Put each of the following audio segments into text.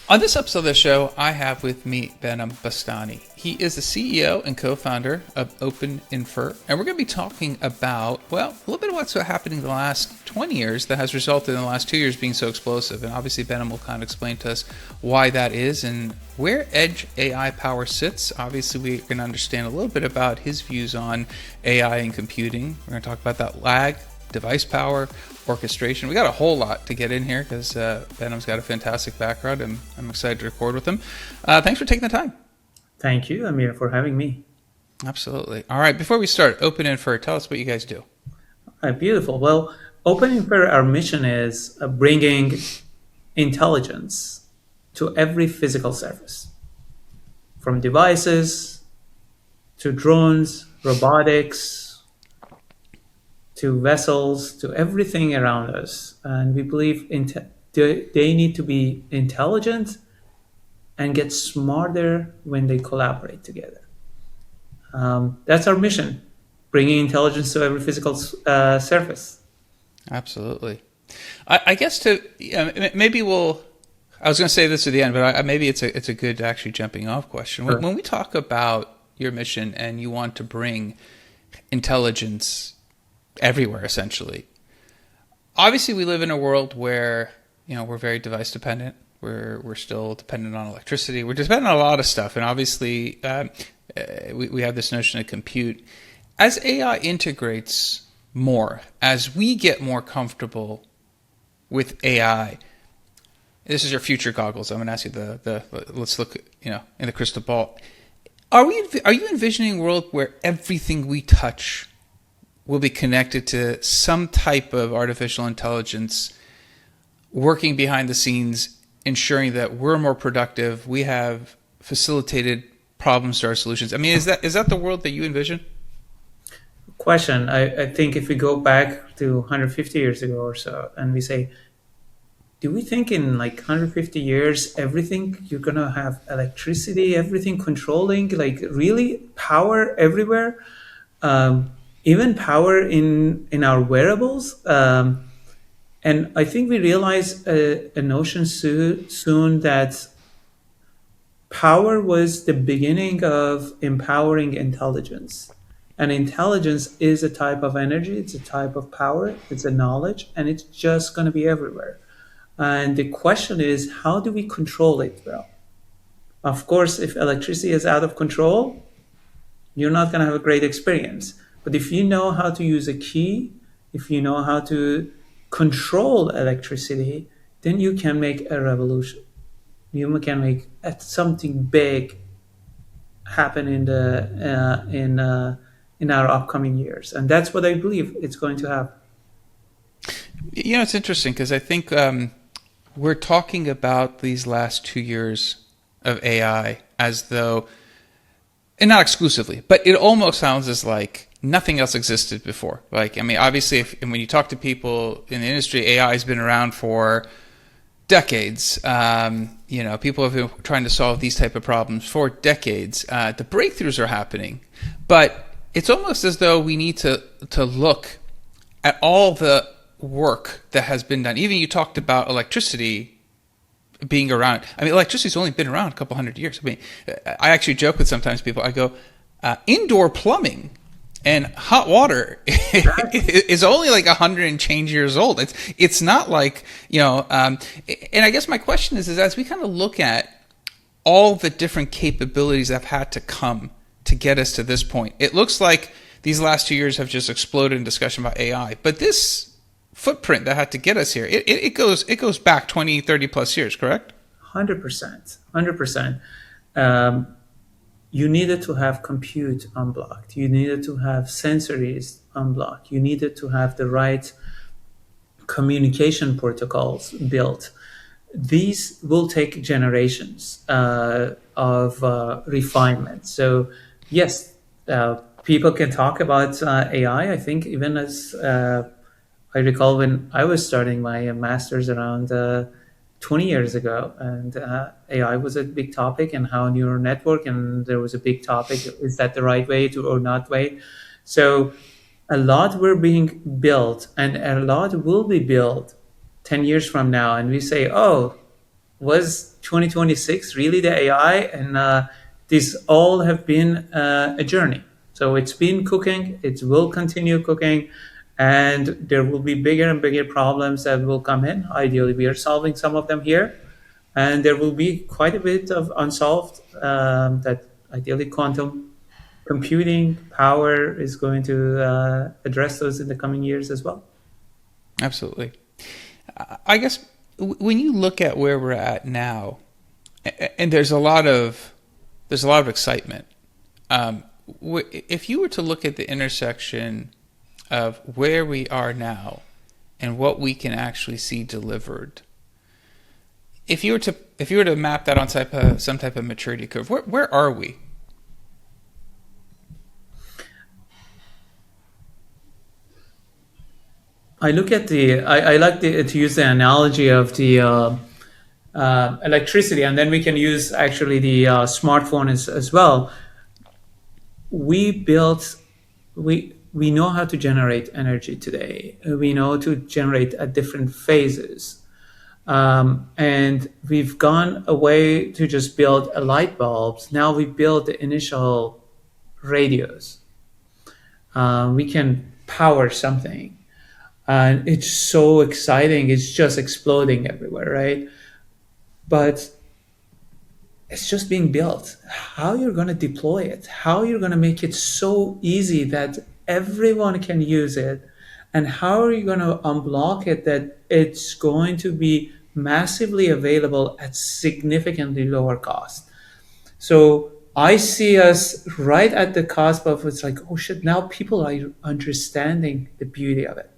On this episode of the show, I have with me Behnam Bastani. He is the CEO and co-founder of Open Infer, and we're going to be talking about, well, a little bit of what's happening in the last 20 years that has resulted in the last 2 years being so explosive. And obviously, Behnam will kind of explain to us why that is and where edge AI power sits. Obviously, we're going to understand a little bit about his views on AI and computing. We're going to talk about that lag, device power, orchestration. We got a whole lot to get in here because Behnam's got a fantastic background, and I'm excited to record with him. Thanks for taking the time. Thank you, Amir, for having me. Absolutely. All right, before we start, Open Infer, tell us what you guys do. Beautiful. Well, Open Infer, our mission is bringing intelligence to every physical surface, from devices to drones, robotics, to vessels, to everything around us. And we believe they need to be intelligent and get smarter when they collaborate together. That's our mission, bringing intelligence to every physical surface. Absolutely. I guess maybe we'll, I was going to say this at the end, but maybe it's a good actually jumping off question. Sure. When we talk about your mission and you want to bring intelligence everywhere, essentially, obviously we live in a world where we're very device dependent. We're still dependent on electricity. We're dependent on a lot of stuff, and obviously we have this notion of compute. As AI integrates more, as we get more comfortable with AI, this is your future goggles. I'm going to ask you let's look in the crystal ball. Are you envisioning a world where everything we touch will be connected to some type of artificial intelligence working behind the scenes, ensuring that we're more productive, we have facilitated problems to our solutions? I mean, is that the world that you envision? Question. I think if we go back to 150 years ago or so, and we say, do we think in like 150 years, everything you're going to have electricity, everything controlling, like really power everywhere? Even power in our wearables. And I think we realize a notion soon that power was the beginning of empowering intelligence. And intelligence is a type of energy, it's a type of power, it's a knowledge, and it's just going to be everywhere. And the question is, how do we control it well? Of course, if electricity is out of control, you're not going to have a great experience. But if you know how to use a key, if you know how to control electricity, then you can make a revolution. You can make something big happen in our upcoming years, and that's what I believe it's going to happen. It's interesting because I think we're talking about these last 2 years of AI as though, and not exclusively, but it almost sounds as like nothing else existed before. Like, I mean, obviously, when you talk to people in the industry, AI has been around for decades. People have been trying to solve these type of problems for decades. The breakthroughs are happening, but it's almost as though we need to look at all the work that has been done. Even you talked about electricity being around. I mean, electricity's only been around a couple hundred years. I mean, I actually joke with sometimes people. I go, indoor plumbing and hot water is only like 100 and change years old. It's not like, and I guess my question is as we kind of look at all the different capabilities that have had to come to get us to this point, it looks like these last 2 years have just exploded in discussion about AI. But this footprint that had to get us here, it goes back 20, 30 plus years, correct? 100%. 100%. You needed to have compute unblocked. You needed to have sensories unblocked. You needed to have the right communication protocols built. These will take generations of refinement. So yes, people can talk about AI. I think even as I recall when I was starting my master's around 20 years ago, and AI was a big topic, and how neural network, and there was a big topic, is that the right way to or not way? So a lot were being built, and a lot will be built 10 years from now, and we say, oh, Was 2026 really the AI? And these all have been a journey. So it's been cooking, it will continue cooking, and there will be bigger and bigger problems that will come in. Ideally, we are solving some of them here, and there will be quite a bit of unsolved that ideally quantum computing power is going to address those in the coming years as well. Absolutely. I guess when you look at where we're at now, and there's a lot of excitement. If you were to look at the intersection of where we are now and what we can actually see delivered, if you were to map that on some type of maturity curve, where are we? I look at I like to use the analogy of the electricity, and then we can use actually the smartphone as well. We built, we know how to generate energy today. We know to generate at different phases. And we've gone away to just build a light bulbs. Now we build the initial radios. We can power something. And it's so exciting. It's just exploding everywhere, right? But it's just being built. How you're going to deploy it, how you're going to make it so easy that everyone can use it, and how are you going to unblock it that it's going to be massively available at significantly lower cost. So I see us right at the cusp of it's like, oh shit, now people are understanding the beauty of it,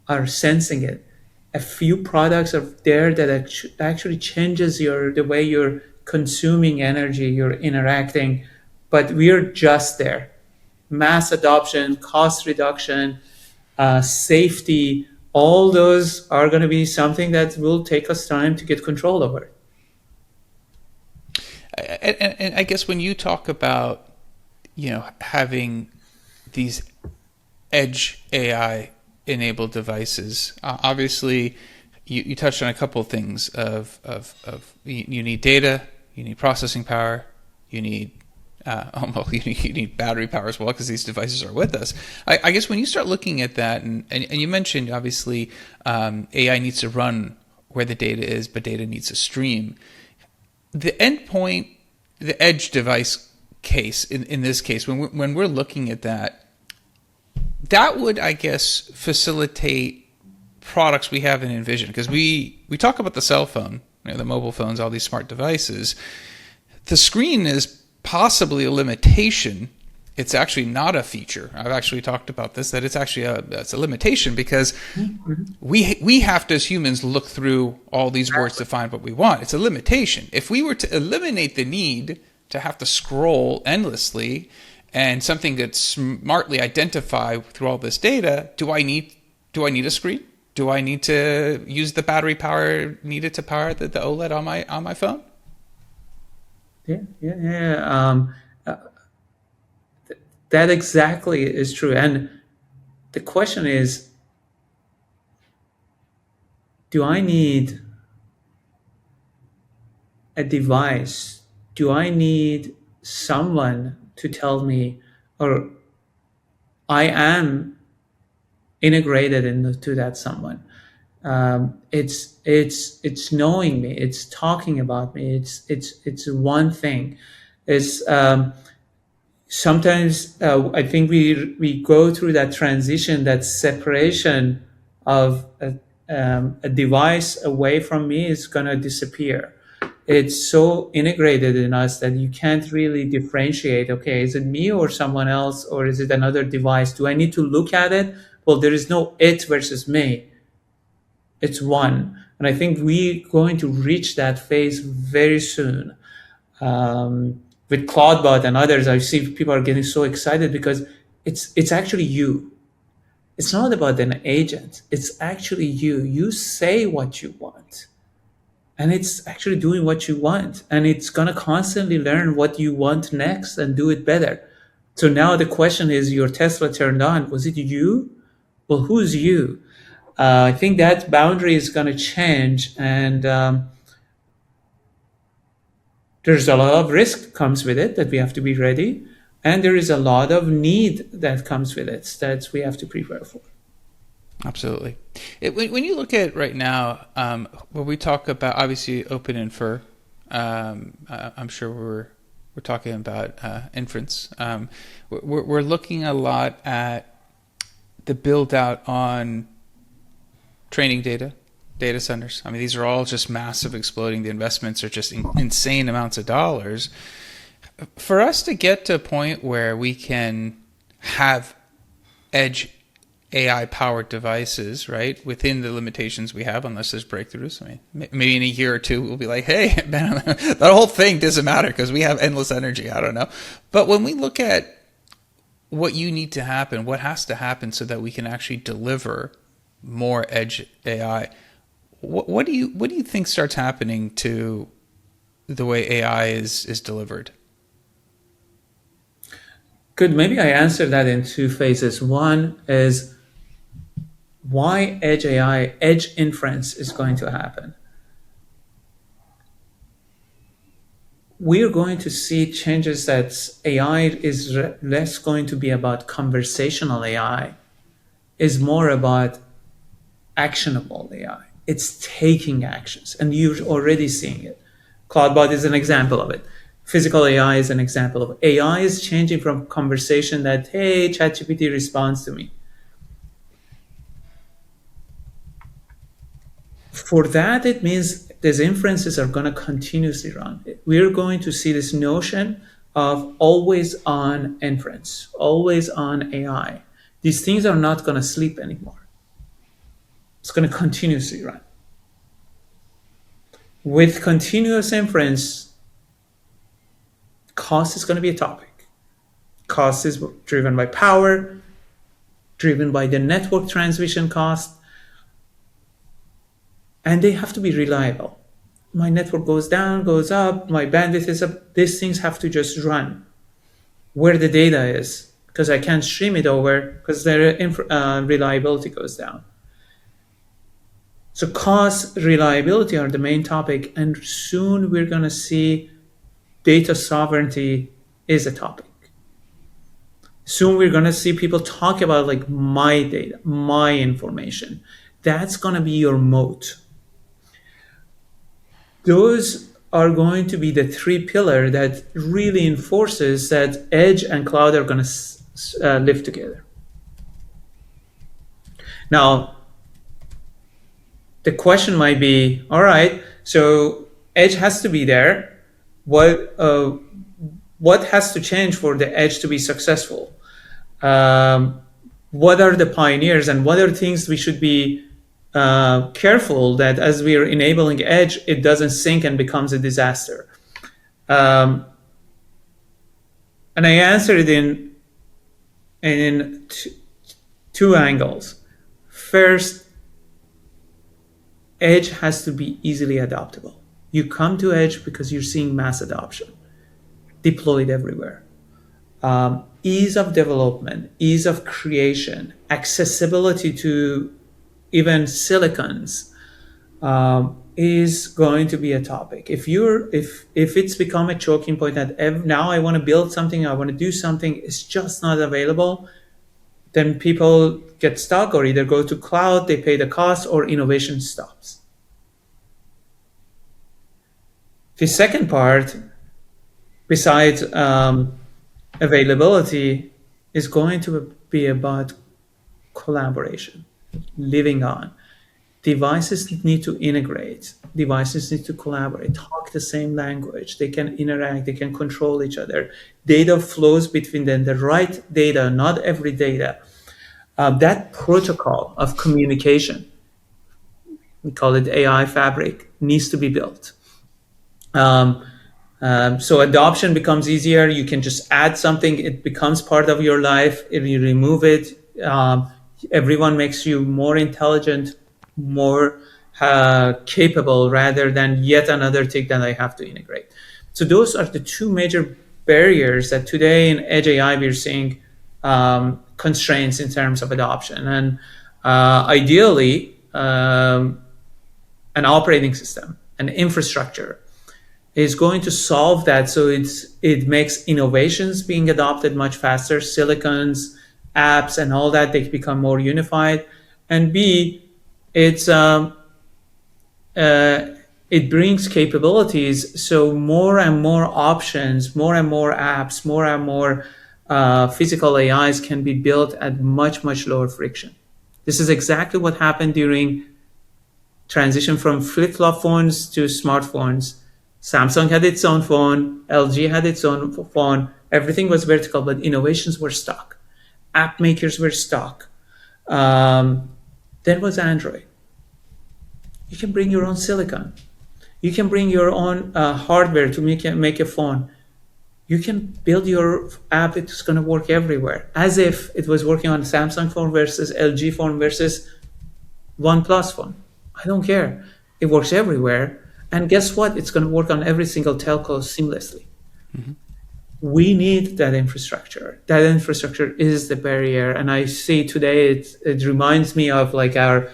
are sensing it. A few products are there that actually changes the way you're consuming energy, you're interacting, but we're just there. Mass adoption, cost reduction, safety, all those are going to be something that will take us time to get control over. And I guess when you talk about, having these edge AI enabled devices, obviously you touched on a couple of things of you need data, you need processing power, you need you need battery power as well, because these devices are with us. I guess when you start looking at that, and you mentioned obviously AI needs to run where the data is, but data needs to stream. The endpoint, the edge device case, in this case, when we're looking at that, that would, I guess, facilitate products we have in Envision, because we talk about the cell phone, the mobile phones, all these smart devices. The screen is possibly a limitation. It's actually not a feature. I've actually talked about this, that it's actually it's a limitation, because we have to, as humans, look through all these words to find what we want. It's a limitation. If we were to eliminate the need to have to scroll endlessly, and something that's smartly identified through all this data, do I need a screen? Do I need to use the battery power needed to power the OLED on my phone? Yeah. That exactly is true. And the question is, do I need a device? Do I need someone to tell me, or I am integrated into that someone? It's knowing me. It's talking about me. It's one thing. It's sometimes I think we go through that transition, that separation of a device away from me is going to disappear. It's so integrated in us that you can't really differentiate. Okay, is it me or someone else, or is it another device? Do I need to look at it? Well, there is no it versus me. It's one, and I think we're going to reach that phase very soon. With Claudebot and others, I see people are getting so excited because it's actually you. It's not about an agent. It's actually you. You say what you want, and it's actually doing what you want, and it's gonna constantly learn what you want next and do it better. So now the question is, your Tesla turned on. Was it you? Well, who's you? I think that boundary is going to change, and There's a lot of risk comes with it that we have to be ready, and there is a lot of need that comes with it that we have to prepare for. Absolutely. When you look at right now, when we talk about obviously open infer, I'm sure we're talking about inference. We're looking a lot at the build out on training data centers. I mean, these are all just massive, exploding. The investments are just insane amounts of dollars. For us to get to a point where we can have edge AI powered devices, right, within the limitations we have, unless there's breakthroughs. I mean, maybe in a year or two, we'll be like, hey, man, that whole thing doesn't matter because we have endless energy. I don't know. But when we look at what you need to happen, what has to happen so that we can actually deliver more edge AI, what do you think starts happening to the way AI is delivered? Good. Maybe I answer that in two phases. One is why edge AI, edge inference is going to happen. We're going to see changes that AI is less going to be about conversational AI, is more about actionable AI. It's taking actions, and you're already seeing it. Cloudbot is an example of it. Physical AI is an example of it. AI is changing from conversation that, hey, ChatGPT responds to me. For that, it means these inferences are going to continuously run. We're going to see this notion of always on inference, always on AI. These things are not going to sleep anymore. It's going to continuously run. With continuous inference, cost is going to be a topic. Cost is driven by power, driven by the network transmission cost, and they have to be reliable. My network goes down, goes up, my bandwidth is up. These things have to just run where the data is, because I can't stream it over because their reliability goes down. So cost, reliability are the main topic, and soon we're going to see data sovereignty is a topic. Soon we're going to see people talk about like my data, my information. That's going to be your moat. Those are going to be the three pillars that really enforces that edge and cloud are going to live together. Now, the question might be, all right, so edge has to be there. What has to change for the edge to be successful? What are the pioneers and what are things we should be careful that as we are enabling edge, it doesn't sink and becomes a disaster? And I answered it in two angles. First, edge has to be easily adoptable. You come to edge because you're seeing mass adoption deployed everywhere. Ease of development, ease of creation, accessibility to even silicons is going to be a topic. If it's become a choking point that now I want to build something, I want to do something, it's just not available, then people get stuck or either go to cloud, they pay the cost, or innovation stops. The second part, besides availability, is going to be about collaboration, living on. Devices need to integrate. Devices need to collaborate, talk the same language. They can interact, they can control each other. Data flows between them, the right data, not every data. That protocol of communication, we call it AI fabric, needs to be built. So adoption becomes easier. You can just add something, it becomes part of your life. If you remove it, everyone makes you more intelligent, more capable, rather than yet another thing that I have to integrate. So those are the two major barriers that today in Edge AI we're seeing constraints in terms of adoption. And ideally, an operating system, an infrastructure is going to solve that. So it makes innovations being adopted much faster, silicons, apps, and all that, they become more unified. And B, it's uh, it brings capabilities, so more and more options, more and more apps, more and more physical AIs can be built at much lower friction. This is exactly what happened during transition from flip-flop phones to smartphones. Samsung had its own phone, LG had its own phone, everything was vertical, but innovations were stuck. App makers were stuck. Then was Android. You can bring your own silicon. You can bring your own hardware to make a phone. You can build your app, it's going to work everywhere, as if it was working on a Samsung phone versus LG phone versus OnePlus phone. I don't care. It works everywhere. And guess what? It's going to work on every single telco seamlessly. Mm-hmm. We need that infrastructure. That infrastructure is the barrier. And I see today it reminds me of like our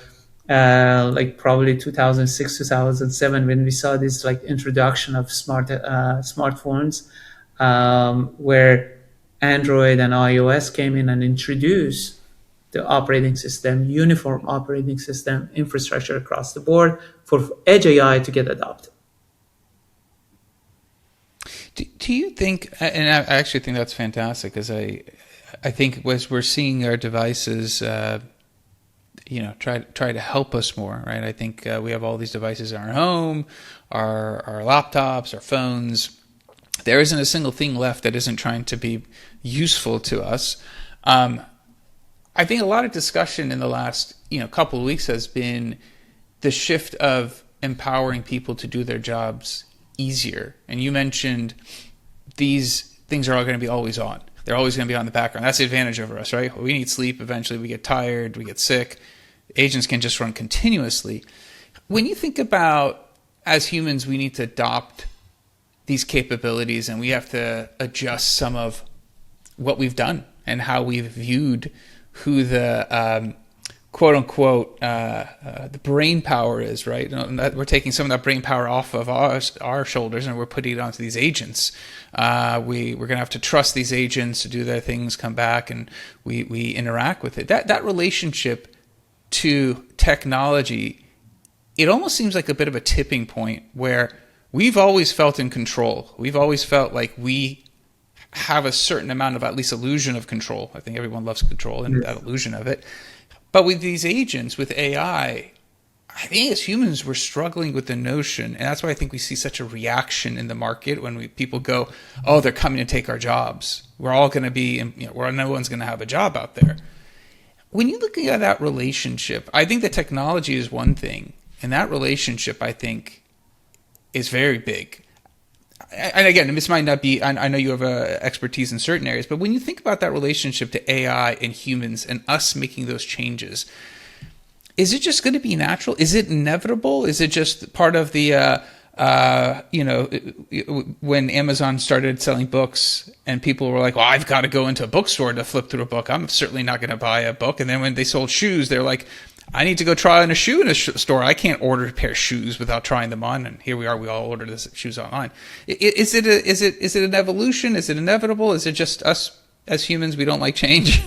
like probably 2006 2007 when we saw this like introduction of smartphones, where Android and iOS came in and introduced the operating system, uniform operating system infrastructure across the board for edge AI to get adopted. Do you think, and I actually think that's fantastic, because I think as we're seeing our devices, try to help us more, right? I think we have all these devices in our home, our laptops, our phones. There isn't a single thing left that isn't trying to be useful to us. I think a lot of discussion in the last couple of weeks has been the shift of empowering people to do their jobs easier. And you mentioned these things are all going to be always on. They're always going to be on the background. That's the advantage over us, right? We need sleep. Eventually we get tired, we get sick. Agents can just run continuously. When you think about, as humans, we need to adopt these capabilities and we have to adjust some of what we've done and how we've viewed who the quote unquote the brain power is, right? We're taking some of that brain power off of our shoulders and we're putting it onto these agents. We're going to have to trust these agents to do their things, come back, and we interact with it. That relationship to technology, it almost seems like a bit of a tipping point where we've always felt in control. We've always felt like we have a certain amount of at least illusion of control. I think everyone loves control and that illusion of it. But with these agents, with AI, I think as humans, we're struggling with the notion. And that's why I think we see such a reaction in the market when people go, oh, they're coming to take our jobs. We're all going to be, no one's going to have a job out there. When you look at that relationship, I think the technology is one thing. And that relationship, I think, is very big. And again, this might not be, I know you have expertise in certain areas, but when you think about that relationship to AI and humans and us making those changes, is it just going to be natural? Is it inevitable? Is it just part of the, when Amazon started selling books and people were like, well, I've got to go into a bookstore to flip through a book. I'm certainly not going to buy a book. And then when they sold shoes, they're like, I need to go try on a shoe in a store. I can't order a pair of shoes without trying them on. And here we are. We all order the shoes online. Is it an evolution? Is it inevitable? Is it just us as humans? We don't like change.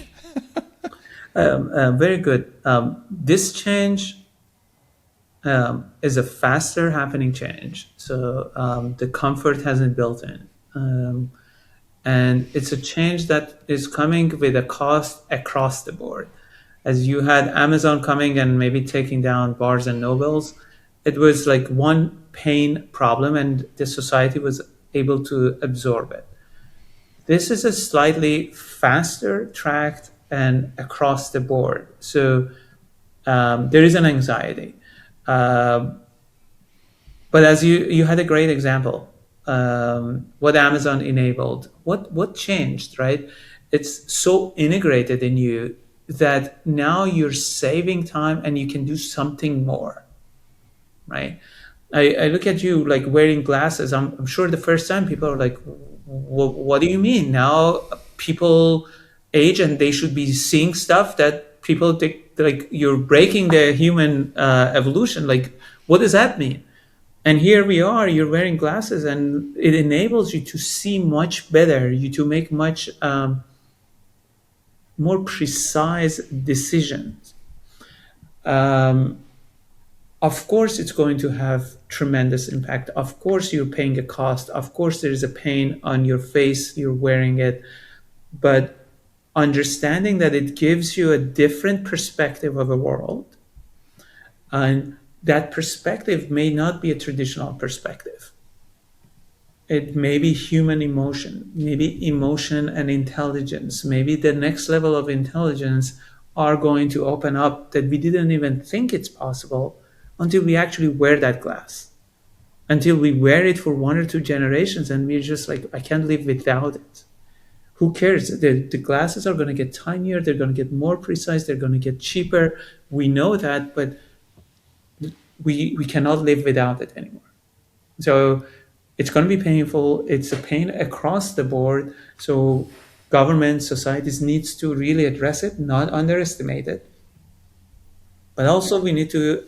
Very good. This change is a faster happening change. So the comfort hasn't built in. And it's a change that is coming with a cost across the board. As you had Amazon coming and maybe taking down Barnes and Nobles, it was like one pain problem and the society was able to absorb it. This is a slightly faster tracked and across the board. So there is an anxiety. But as you had a great example, what Amazon enabled, what changed, right? It's so integrated in you that now you're saving time and you can do something more, right? I look at you like wearing glasses. I'm sure the first time people are like, what do you mean? Now people age and they should be seeing stuff that people think like you're breaking the human evolution. Like, what does that mean? And here we are, you're wearing glasses, and it enables you to see much better, you to make much more precise decisions. Um, of course, it's going to have tremendous impact. Of course, you're paying a cost. Of course, there is a pain on your face, you're wearing it. But understanding that it gives you a different perspective of a world, and that perspective may not be a traditional perspective. It may be human emotion, maybe emotion and intelligence. Maybe the next level of intelligence are going to open up that we didn't even think it's possible until we actually wear that glass, until we wear it for 1 or 2 generations and we're just like, I can't live without it. Who cares? The glasses are going to get tinier, they're going to get more precise, they're going to get cheaper. We know that, but we cannot live without it anymore. So it's going to be painful. It's a pain across the board. So government, societies needs to really address it, not underestimate it. But also we need to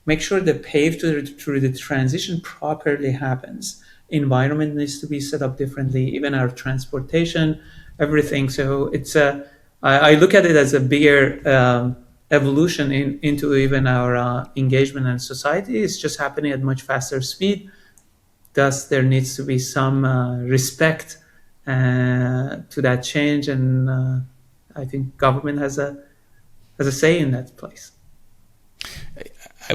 make sure the pave through the transition properly happens. Environment needs to be set up differently, even our transportation, everything. So it's I look at it as a bigger evolution into even our engagement and society. It's just happening at much faster speed. Thus, there needs to be some respect to that change, and I think government has a say in that place.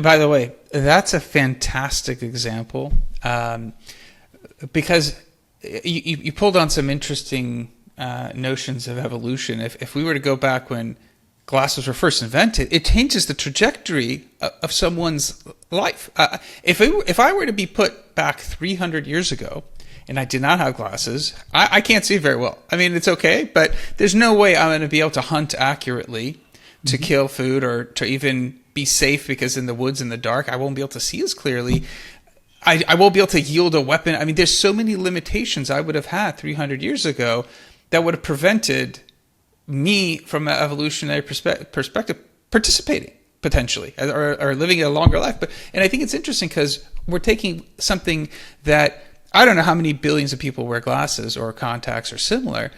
By the way, that's a fantastic example, because you pulled on some interesting notions of evolution. If we were to go back when glasses were first invented, it changes the trajectory of someone's life. If I were to be put back 300 years ago and I did not have glasses, I can't see very well. I mean, it's okay, but there's no way I'm going to be able to hunt accurately, to kill food, or to even be safe, because in the woods in the dark, I won't be able to see as clearly. I won't be able to yield a weapon. I mean, there's so many limitations I would have had 300 years ago that would have prevented me from an evolutionary perspective participating potentially, or living a longer life. And I think it's interesting because we're taking something that, I don't know how many billions of people wear glasses or contacts or similar,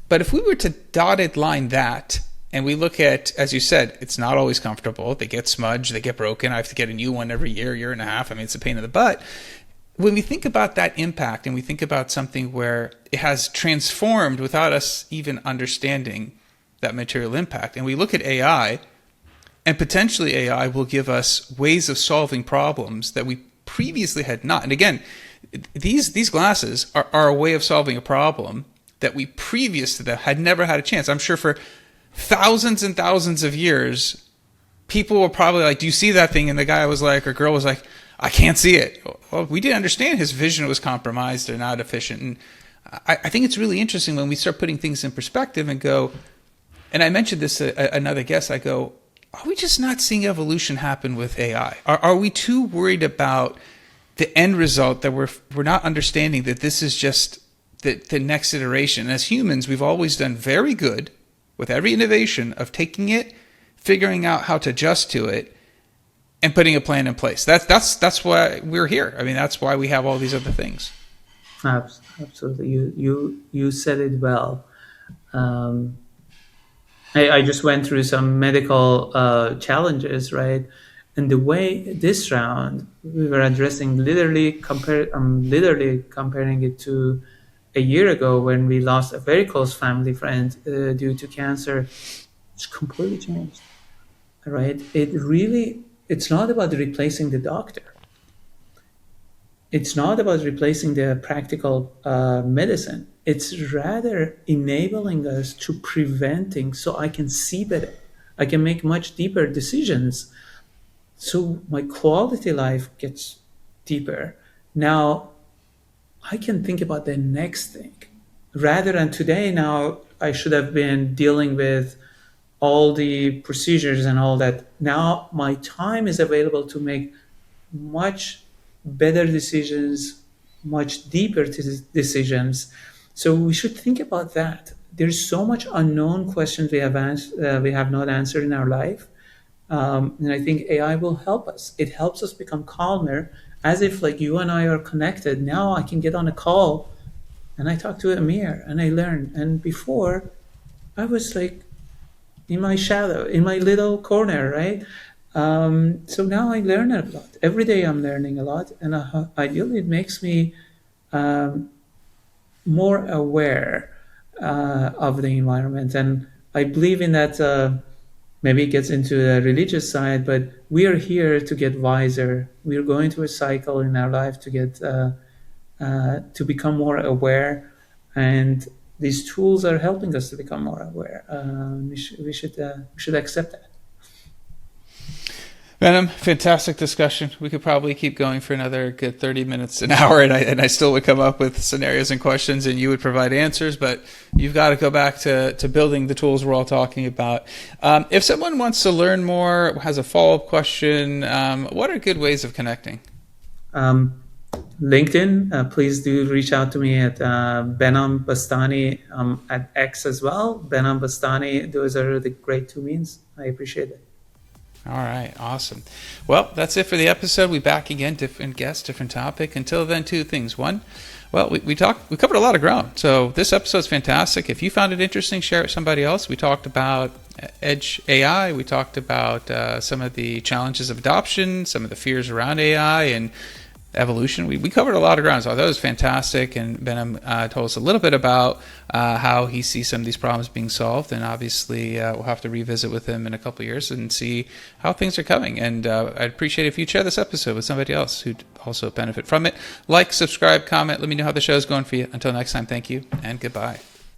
but if we were to dotted line that, and we look at, as you said, it's not always comfortable. They get smudged, they get broken. I have to get a new one every year and a half. I mean, it's a pain in the butt. When we think about that impact, and we think about something where it has transformed without us even understanding that material impact, and we look at AI, and potentially AI will give us ways of solving problems that we previously had not. And again, these glasses are a way of solving a problem that we previous to that had never had a chance. I'm sure for thousands and thousands of years, people were probably like, do you see that thing? And the guy was like, or girl was like, I can't see it. Well, we didn't understand his vision was compromised or not efficient. And I think it's really interesting when we start putting things in perspective and go, and I mentioned this to another guest, I go, are we just not seeing evolution happen with AI? Are we too worried about the end result that we're not understanding that this is just the next iteration? As humans, we've always done very good with every innovation of taking it, figuring out how to adjust to it, and putting a plan in place. That's why we're here. I mean, that's why we have all these other things. Absolutely, you said it well. I just went through some medical challenges, right? And the way this round we were addressing, I'm literally comparing it to a year ago when we lost a very close family friend due to cancer. It's completely changed, right? It's not about replacing the doctor. It's not about replacing the practical medicine. It's rather enabling us to preventing, so I can see better. I can make much deeper decisions. So my quality life gets deeper. Now I can think about the next thing. Rather than today, now I should have been dealing with all the procedures and all that. Now my time is available to make much better decisions, much deeper decisions. So we should think about that. There's so much unknown questions we have not answered in our life. And I think AI will help us. It helps us become calmer, as if like you and I are connected. Now I can get on a call and I talk to Amir and I learn. And before I was like in my shadow, in my little corner, right? So now I learn a lot. Every day I'm learning a lot, and ideally it makes me um, more aware of the environment. And I believe in that. Maybe it gets into the religious side, but we are here to get wiser. We are going through a cycle in our life to get to become more aware, and these tools are helping us to become more aware. We should accept that. Behnam, fantastic discussion. We could probably keep going for another good 30 minutes, an hour, and I still would come up with scenarios and questions, and you would provide answers, but you've got to go back to building the tools we're all talking about. If someone wants to learn more, has a follow-up question, what are good ways of connecting? LinkedIn, please do reach out to me at Behnam Bastani at X as well. Behnam Bastani, those are the great two means. I appreciate it. All right, awesome. Well, that's it for the episode. We back again, different guest, different topic. Until then, two things. One, well, we covered a lot of ground. So this episode's fantastic. If you found it interesting, share it with somebody else. We talked about edge AI. We talked about some of the challenges of adoption, some of the fears around AI, and evolution. We covered a lot of ground, so I thought it was fantastic. And Behnam told us a little bit about how he sees some of these problems being solved. And obviously, we'll have to revisit with him in a couple of years and see how things are coming. And I'd appreciate it if you share this episode with somebody else who'd also benefit from it. Like, subscribe, comment. Let me know how the show's going for you. Until next time, thank you and goodbye.